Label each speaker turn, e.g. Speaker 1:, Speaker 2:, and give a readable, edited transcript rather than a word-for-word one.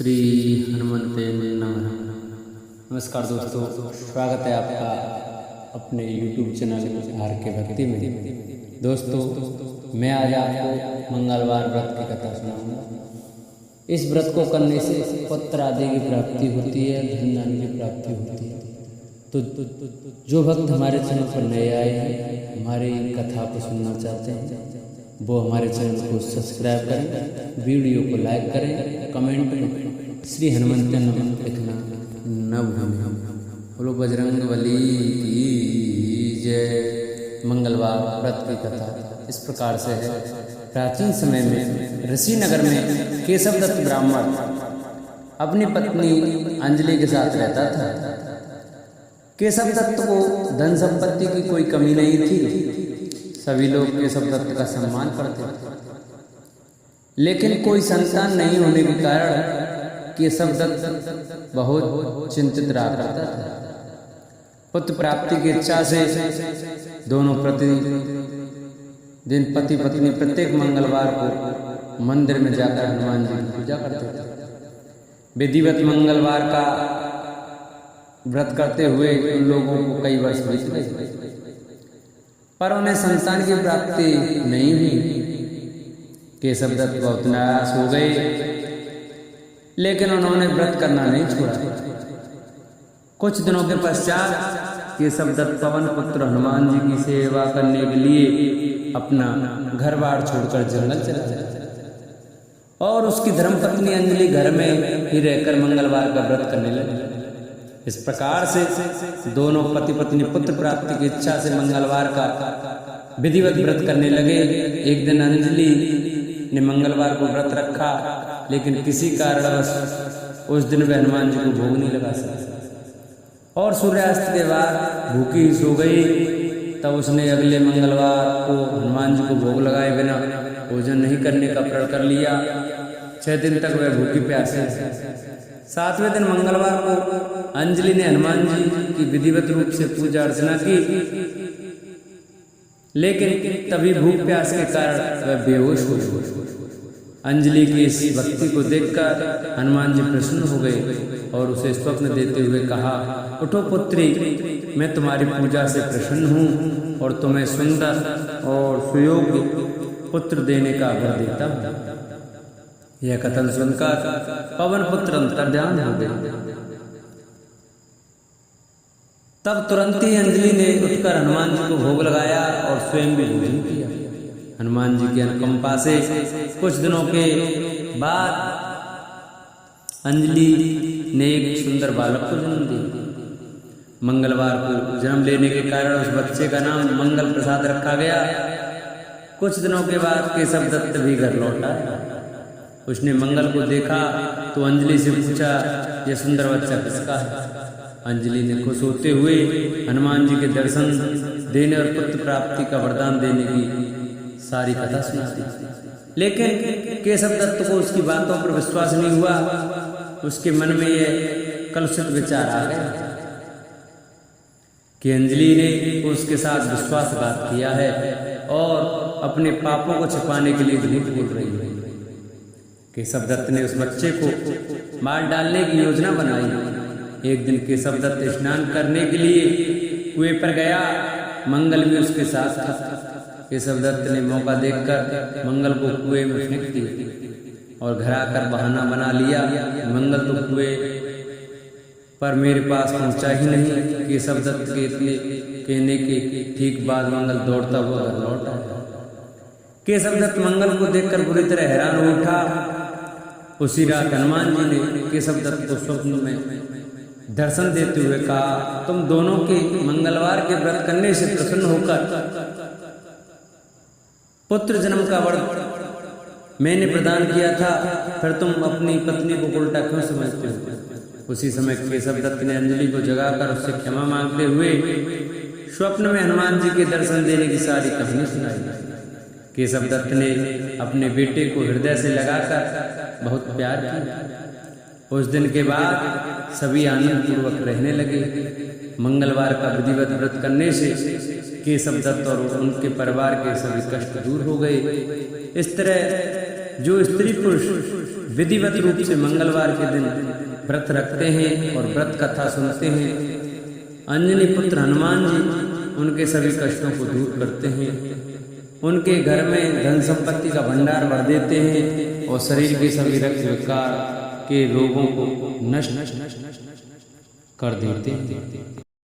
Speaker 1: श्री हनुमते नमः। नमस्कार दोस्तों, स्वागत है आपका अपने YouTube चैनल आर के भक्ति में। दोस्तों, मैं आज आपको मंगलवार व्रत की कथा सुनाऊंगा। इस व्रत को करने से पुत्र आदि की प्राप्ति होती है, धन धान्य की प्राप्ति होती है। तो जो भक्त हमारे चैनल पर नए आए हैं, हमारी कथा को सुनना चाहते हैं, वो हमारे चैनल को सब्सक्राइब करें, वीडियो को लाइक करें, कमेंट में श्री हनुमंत नमः लिखना न भूलें। बोलो बजरंग बली की जय। मंगलवार व्रत की कथा इस प्रकार से है। प्राचीन समय में ऋषि नगर में केशव दत्त ब्राह्मण अपनी पत्नी अंजलि के साथ रहता था। केशव दत्त को धन संपत्ति की कोई कमी नहीं थी। सभी लोग केशव दत्त का सम्मान करते थे, लेकिन कोई संतान नहीं होने के कारण केशव दत्त बहुत चिंतित रहा करता था। पुत्र प्राप्ति की इच्छा से दोनों प्रतिदिन पति पत्नी प्रत्येक मंगलवार को मंदिर में जाकर हनुमान जी की पूजा करते थे। विधिवत मंगलवार का व्रत करते हुए उन लोगों को कई वर्ष बीत गए, पर उन्हें संतान की प्राप्ति नहीं हुई। केशव दत्त बहुत निराश हो गए, लेकिन उन्होंने व्रत करना नहीं छोड़ा। कुछ दिनों के पश्चात केशव दत्त पवन पुत्र हनुमान जी की सेवा करने के लिए अपना घर बार छोड़कर जंगल चला गया और उसकी धर्मपत्नी अंजलि घर में ही रहकर मंगलवार का व्रत करने लगी। इस प्रकार से दोनों पति पत्नी पुत्र प्राप्ति की इच्छा से मंगलवार का विधिवत व्रत करने लगे। एक दिन अंजलि ने मंगलवार को व्रत रखा, लेकिन किसी कारणवश उस दिन वह हनुमान जी को भोग नहीं लगा सका और सूर्यास्त के बाद भूखी ही सो गई। तब उसने अगले मंगलवार को हनुमान जी को भोग लगाए बिना भोजन नहीं करने का प्रण कर लिया। 6 दिन तक वह भूखी प्यासी। 7वें दिन मंगलवार को अंजलि ने हनुमान जी की विधिवत रूप से पूजा अर्चना की, लेकिन तभी भूख प्यास के कारण वह बेहोश हो गई। अंजलि की इस भक्ति को देखकर हनुमान जी प्रसन्न हो गए और उसे स्वप्न देते हुए कहा, उठो पुत्री, मैं तुम्हारी पूजा से प्रसन्न हूँ और तुम्हें सुंदर और सुयोग्य पुत्र देने का वर देता हूँ। यह कथन सुनकर पवन पुत्र अंतर्ध्यान हो गए। तब तुरंत ही अंजलि ने उठकर हनुमान जी को भोग लगाया और स्वयं भी भोजन किया। हनुमान जी की अनुकंपा से कुछ दिनों के बाद अंजलि ने एक सुंदर बालक को जन्म दिया। मंगलवार को जन्म लेने के कारण उस बच्चे का नाम मंगल प्रसाद रखा गया। कुछ दिनों के बाद केशव दत्त भी घर लौटा। उसने मंगल को देखा तो अंजलि से पूछा, यह सुंदर बच्चा किसका है? अंजलि ने खुश होते हुए हनुमान जी के दर्शन देने और पुत्र प्राप्ति का वरदान देने की सारी कथा सुना दी। लेकिन केशव दत्त को उसकी बातों पर विश्वास नहीं हुआ। उसके मन में यह कलुषित विचार आ गया कि अंजलि ने उसके साथ विश्वासघात किया है और अपने पापों को छिपाने के लिए झूठ बोल रही है। केशव दत्त ने उस बच्चे को मार डालने की योजना बनाई। एक दिन केशव दत्त स्नान करने के लिए कुएं पर गया। मंगल भी उसके साथ था। केशव दत्त ने मौका देखकर मंगल को कुएं में फेंक दिया और घर आकर बहाना बना लिया, मंगल तो कुएं पर मेरे पास पहुंचा ही नहीं। केशव दत्त के इतने कहने के ठीक बाद मंगल दौड़ता हुआ घर लौटा। केशव दत्त मंगल को देखकर बुरी तरह हैरान हो उठा। उसी रात हनुमान जी ने केशव दत्त को स्वप्न में दर्शन देते हुए कहा, तुम दोनों के मंगलवार के व्रत करने से प्रसन्न होकर पुत्र जन्म का वर मैंने प्रदान किया था, फिर तुम अपनी पत्नी को उल्टा क्यों समझते हो? उसी समय केशव दत्त ने अंजलि को जगाकर उससे क्षमा मांगते हुए स्वप्न में हनुमान जी के दर्शन देने की सारी कहानी सुनाई। केशव दत्त ने अपने बेटे को हृदय से लगाकर बहुत प्यार किया। उस दिन के बाद सभी आनंद पूर्वक रहने लगे। मंगलवार का विधिवत व्रत करने से केशव दत्त और उनके परिवार के सभी कष्ट दूर हो गए। इस तरह जो स्त्री पुरुष विधिवत रूप से मंगलवार के दिन व्रत रखते हैं और व्रत कथा सुनते हैं, अंजनी पुत्र हनुमान जी उनके सभी कष्टों को दूर करते हैं, उनके घर में धन संपत्ति का भंडार भर देते हैं और शरीर के सभी रक्त विकार के रोगों को नष्ट कर देते हैं।